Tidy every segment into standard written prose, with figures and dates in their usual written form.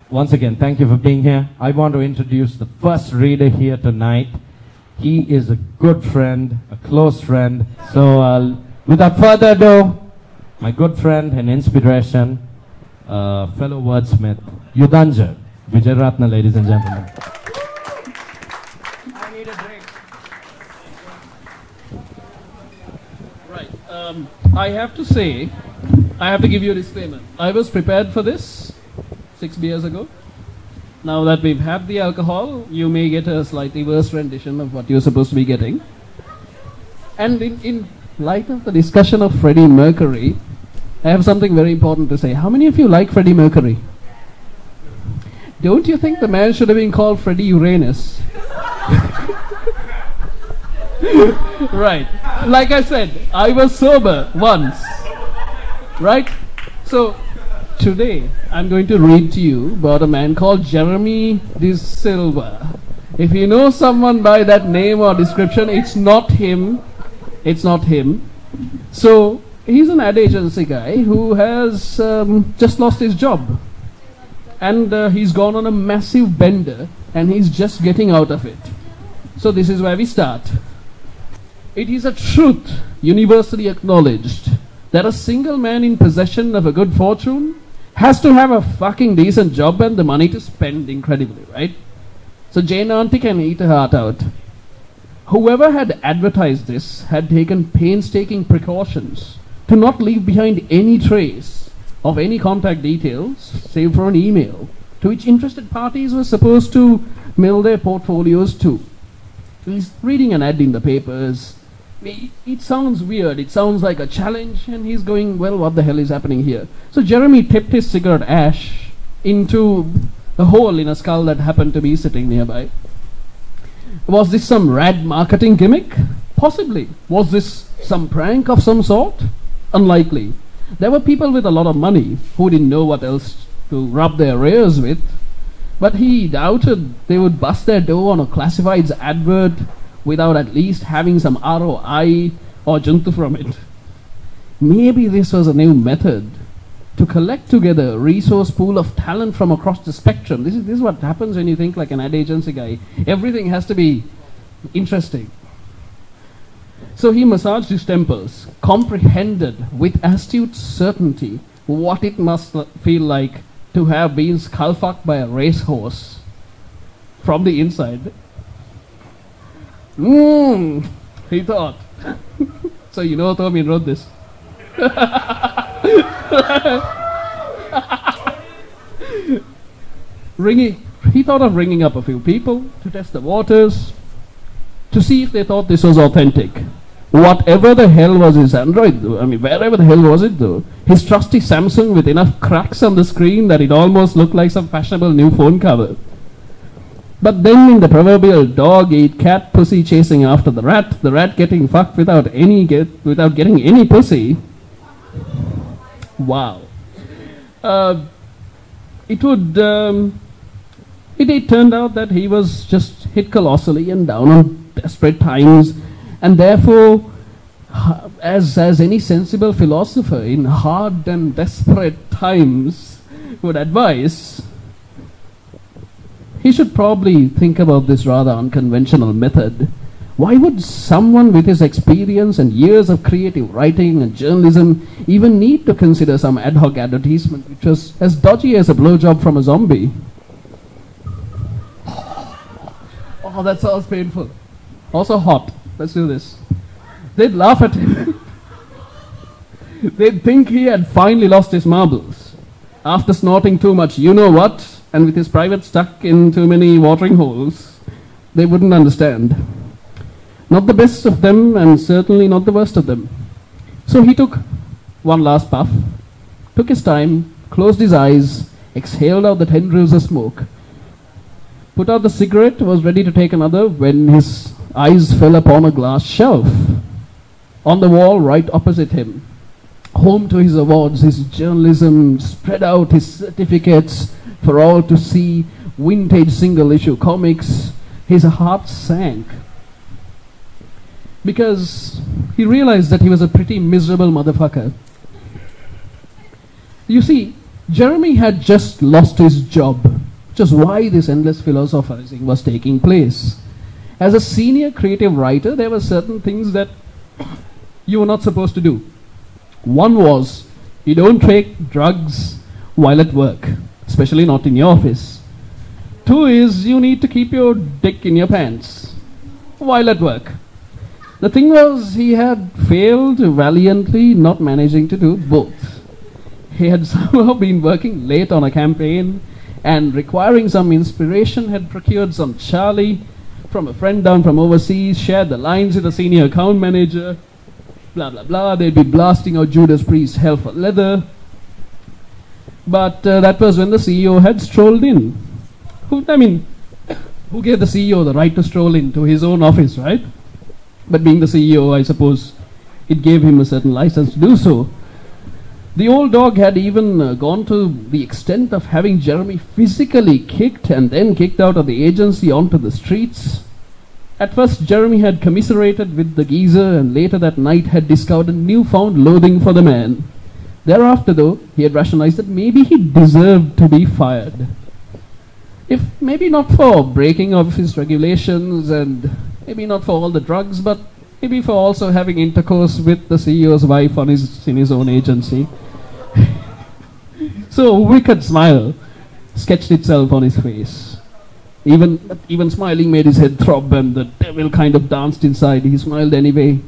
Once again, thank you for being here. I want to introduce the first reader here tonight. He is a good friend, a close friend. So without further ado, my good friend and inspiration, fellow wordsmith, Yudhanja Vijayaratna, ladies and gentlemen. I need a drink. Right. I have to say, I have to give you a disclaimer. I was prepared for this 6 beers ago. Now that we've had the alcohol, you may get a slightly worse rendition of what you're supposed to be getting. And in light of the discussion of Freddie Mercury, I have something very important to say. How many of you like Freddie Mercury? Don't you think the man should have been called Freddie Uranus? Right. Like I said, I was sober once. Right? So, today, I'm going to read to you about a man called Jeremy Decibel. If you know someone by that name or description, it's not him. It's not him. So, he's an ad agency guy who has just lost his job. And he's gone on a massive bender, and he's just getting out of it. So this is where we start. It is a truth universally acknowledged that a single man in possession of a good fortune has to have a fucking decent job and the money to spend incredibly, right? So Jane Auntie can eat her heart out. Whoever had advertised this had taken painstaking precautions to not leave behind any trace of any contact details, save for an email, to which interested parties were supposed to mail their portfolios to. He's reading an ad in the papers. It sounds weird, it sounds like a challenge, and he's going, well, what the hell is happening here? So Jeremy tipped his cigarette ash into a hole in a skull that happened to be sitting nearby. Was this some rad marketing gimmick? Possibly. Was this some prank of some sort? Unlikely. There were people with a lot of money who didn't know what else to rub their ears with, but he doubted they would bust their dough on a classifieds advert without at least having some ROI or junta from it. Maybe this was a new method to collect together a resource pool of talent from across the spectrum. This is what happens when you think like an ad agency guy. Everything has to be interesting. So he massaged his temples, comprehended with astute certainty what it must feel like to have been skull-fucked by a racehorse from the inside. He thought. So you know Tommy wrote this. He thought of ringing up a few people to test the waters, to see if they thought this was authentic. Whatever the hell was his Android though, I mean wherever the hell was it though, his trusty Samsung with enough cracks on the screen that it almost looked like some fashionable new phone cover. But then in the proverbial dog-eat-cat pussy chasing after the rat getting fucked without getting any pussy. Wow. It turned out that he was just hit colossally and down on desperate times, and therefore, as any sensible philosopher in hard and desperate times would advise, he should probably think about this rather unconventional method. Why would someone with his experience and years of creative writing and journalism even need to consider some ad hoc advertisement which was as dodgy as a blowjob from a zombie? Oh, that sounds painful. Also hot. Let's do this. They'd laugh at him. They'd think he had finally lost his marbles after snorting too much you-know-what, and with his private stuck in too many watering holes. They wouldn't understand. Not the best of them, and certainly not the worst of them. So he took one last puff, took his time, closed his eyes, exhaled out the tendrils of smoke, put out the cigarette, was ready to take another when his eyes fell upon a glass shelf on the wall right opposite him. Home to his awards, his journalism, spread out his certificates for all to see, vintage single-issue comics. His heart sank because he realized that he was a pretty miserable motherfucker. You see, Jeremy had just lost his job. just why this endless philosophizing was taking place. As a senior creative writer, there were certain things that you were not supposed to do. One was, you don't take drugs while at work, especially not in your office. Two is, you need to keep your dick in your pants while at work. The thing was, he had failed valiantly, not managing to do both. He had somehow been working late on a campaign and requiring some inspiration, had procured some Charlie from a friend down from overseas, shared the lines with the senior account manager, blah blah blah. They'd be blasting out Judas Priest's Hell for Leather. But that was when the CEO had strolled in. Who gave the CEO the right to stroll into his own office, right? But being the CEO, I suppose it gave him a certain license to do so. The old dog had even gone to the extent of having Jeremy physically kicked and then kicked out of the agency onto the streets. At first, Jeremy had commiserated with the geezer, and later that night had discovered a newfound loathing for the man. Thereafter, though, he had rationalized that maybe he deserved to be fired. If maybe not for breaking office regulations and maybe not for all the drugs, but maybe for also having intercourse with the CEO's wife in his own agency. So a wicked smile sketched itself on his face. Even smiling made his head throb, and the devil kind of danced inside. He smiled anyway.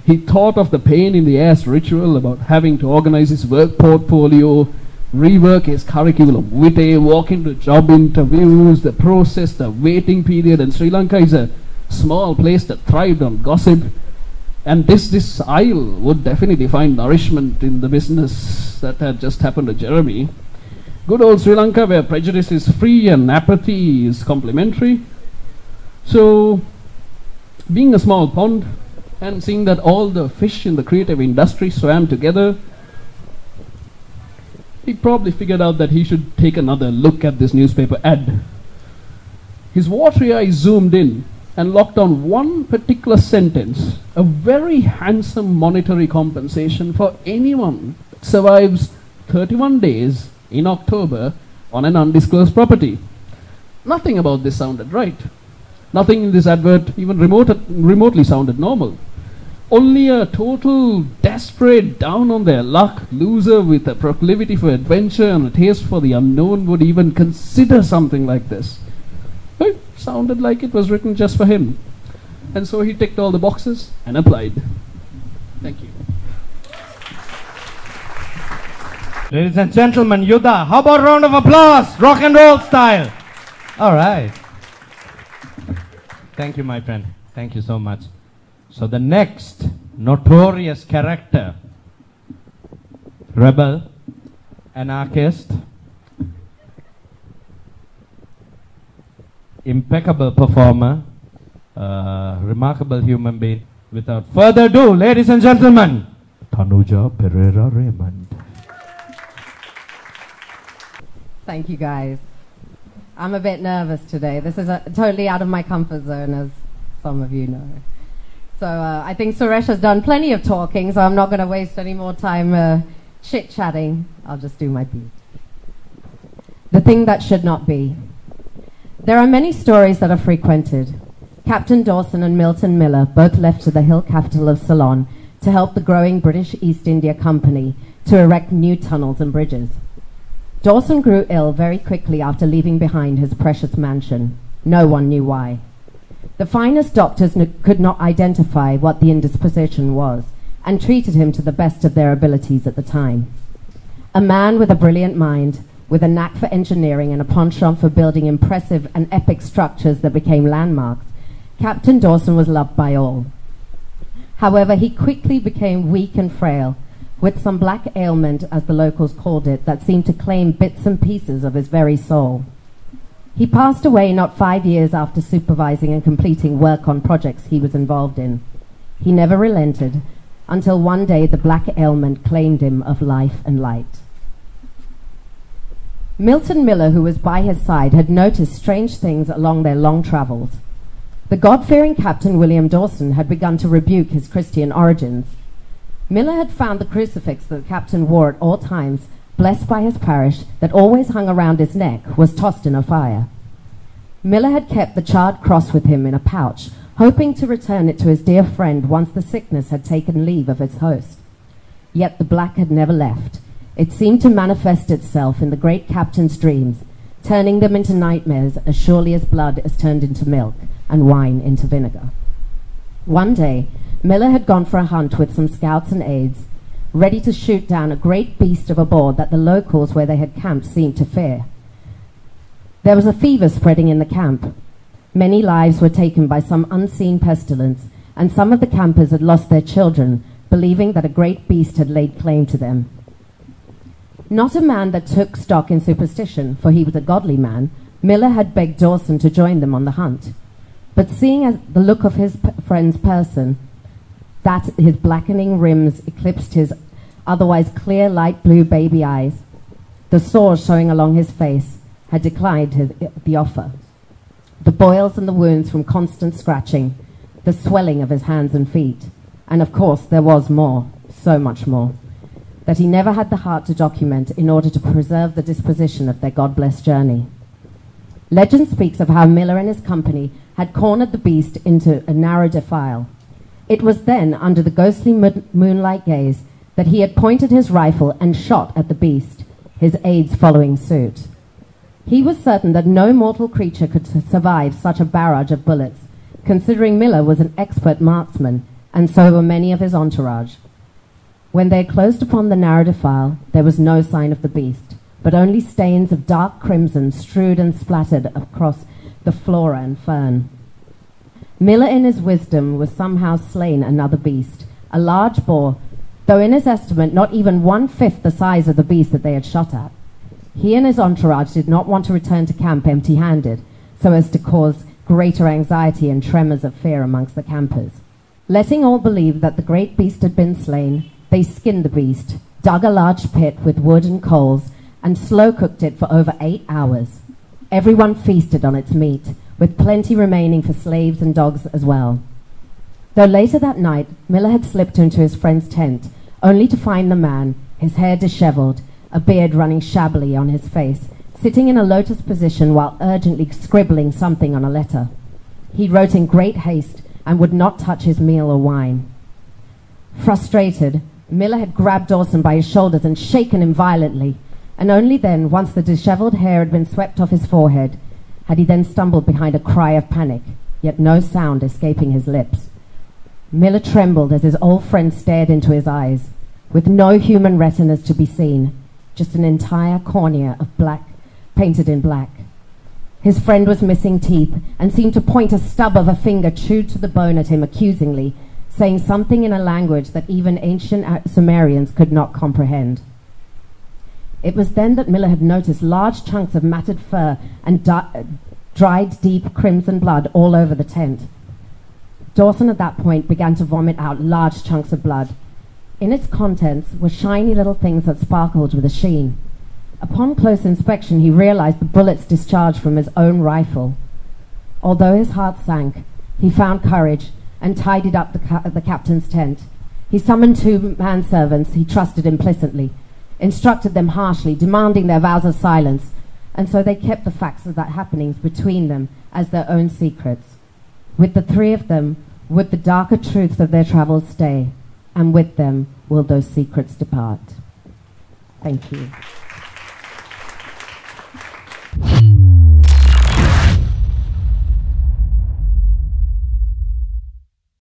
He thought of the pain in the ass ritual about having to organize his work portfolio, rework his curriculum vitae, walk into job interviews, the process, the waiting period, and Sri Lanka is a small place that thrived on gossip. And this isle would definitely find nourishment in the business that had just happened to Jeremy. Good old Sri Lanka, where prejudice is free and apathy is complementary. So, being a small pond and seeing that all the fish in the creative industry swam together, he probably figured out that he should take another look at this newspaper ad. His watery eyes zoomed in and locked on one particular sentence: a very handsome monetary compensation for anyone that survives 31 days in October on an undisclosed property. Nothing about this sounded right. Nothing in this advert even remotely sounded normal. Only a total desperate, down on their luck loser with a proclivity for adventure and a taste for the unknown would even consider something like this. But it sounded like it was written just for him. And so he ticked all the boxes and applied. Thank you. Ladies and gentlemen, Yuddha, how about a round of applause? Rock and roll style. All right. Thank you, my friend. Thank you so much. So the next notorious character, rebel, anarchist, impeccable performer, remarkable human being. Without further ado, ladies and gentlemen, Tanuja Pereira Raymond. Thank you, guys. I'm a bit nervous today. This is totally out of my comfort zone, as some of you know. So I think Suresh has done plenty of talking, so I'm not going to waste any more time chit-chatting. I'll just do my piece. The thing that should not be. There are many stories that are frequented. Captain Dawson and Milton Miller both left to the hill capital of Ceylon to help the growing British East India Company to erect new tunnels and bridges. Dawson grew ill very quickly after leaving behind his precious mansion. No one knew why. The finest doctors could not identify what the indisposition was and treated him to the best of their abilities at the time. A man with a brilliant mind, with a knack for engineering and a penchant for building impressive and epic structures that became landmarks, Captain Dawson was loved by all. However, he quickly became weak and frail, with some black ailment, as the locals called it, that seemed to claim bits and pieces of his very soul. He passed away not 5 years after supervising and completing work on projects he was involved in. He never relented, until one day the black ailment claimed him of life and light. Milton Miller, who was by his side, had noticed strange things along their long travels. The God-fearing Captain William Dawson had begun to rebuke his Christian origins. Miller had found the crucifix that the captain wore at all times blessed by his parish, that always hung around his neck, was tossed in a fire. Miller had kept the charred cross with him in a pouch, hoping to return it to his dear friend once the sickness had taken leave of its host. Yet the black had never left. It seemed to manifest itself in the great captain's dreams, turning them into nightmares as surely as blood is turned into milk and wine into vinegar. One day, Miller had gone for a hunt with some scouts and aides, ready to shoot down a great beast of a boar that the locals where they had camped seemed to fear. There was a fever spreading in the camp. Many lives were taken by some unseen pestilence, and some of the campers had lost their children, believing that a great beast had laid claim to them. Not a man that took stock in superstition, for he was a godly man, Miller had begged Dawson to join them on the hunt. But seeing as the look of his friend's person, that his blackening rims eclipsed his otherwise clear light blue baby eyes, the sores showing along his face, had declined the offer. The boils and the wounds from constant scratching, the swelling of his hands and feet, and of course there was more, so much more, that he never had the heart to document in order to preserve the disposition of their God-blessed journey. Legend speaks of how Miller and his company had cornered the beast into a narrow defile. It was then, under the ghostly moonlight gaze, that he had pointed his rifle and shot at the beast, his aides following suit. He was certain that no mortal creature could survive such a barrage of bullets, considering Miller was an expert marksman, and so were many of his entourage. When they had closed upon the narrow defile, there was no sign of the beast, but only stains of dark crimson strewed and splattered across the flora and fern. Miller, in his wisdom, was somehow slain another beast, a large boar, though in his estimate not even 1/5 the size of the beast that they had shot at. He and his entourage did not want to return to camp empty-handed, so as to cause greater anxiety and tremors of fear amongst the campers. Letting all believe that the great beast had been slain, they skinned the beast, dug a large pit with wood and coals, and slow-cooked it for over 8 hours. Everyone feasted on its meat, with plenty remaining for slaves and dogs as well. Though later that night, Miller had slipped into his friend's tent, only to find the man, his hair dishevelled, a beard running shabbily on his face, sitting in a lotus position while urgently scribbling something on a letter. He wrote in great haste and would not touch his meal or wine. Frustrated, Miller had grabbed Dawson by his shoulders and shaken him violently, and only then, once the dishevelled hair had been swept off his forehead, had he then stumbled behind a cry of panic, yet no sound escaping his lips. Miller trembled as his old friend stared into his eyes, with no human retinas to be seen, just an entire cornea of black, painted in black. His friend was missing teeth and seemed to point a stub of a finger chewed to the bone at him accusingly, saying something in a language that even ancient Sumerians could not comprehend. It was then that Miller had noticed large chunks of matted fur and dried deep crimson blood all over the tent. Dawson at that point began to vomit out large chunks of blood. In its contents were shiny little things that sparkled with a sheen. Upon close inspection, he realized the bullets discharged from his own rifle. Although his heart sank, he found courage and tidied up the captain's tent. He summoned 2 manservants he trusted implicitly, instructed them harshly, demanding their vows of silence, and so they kept the facts of that happenings between them as their own secrets. With the 3 of them would the darker truths of their travels stay, and with them will those secrets depart. Thank you.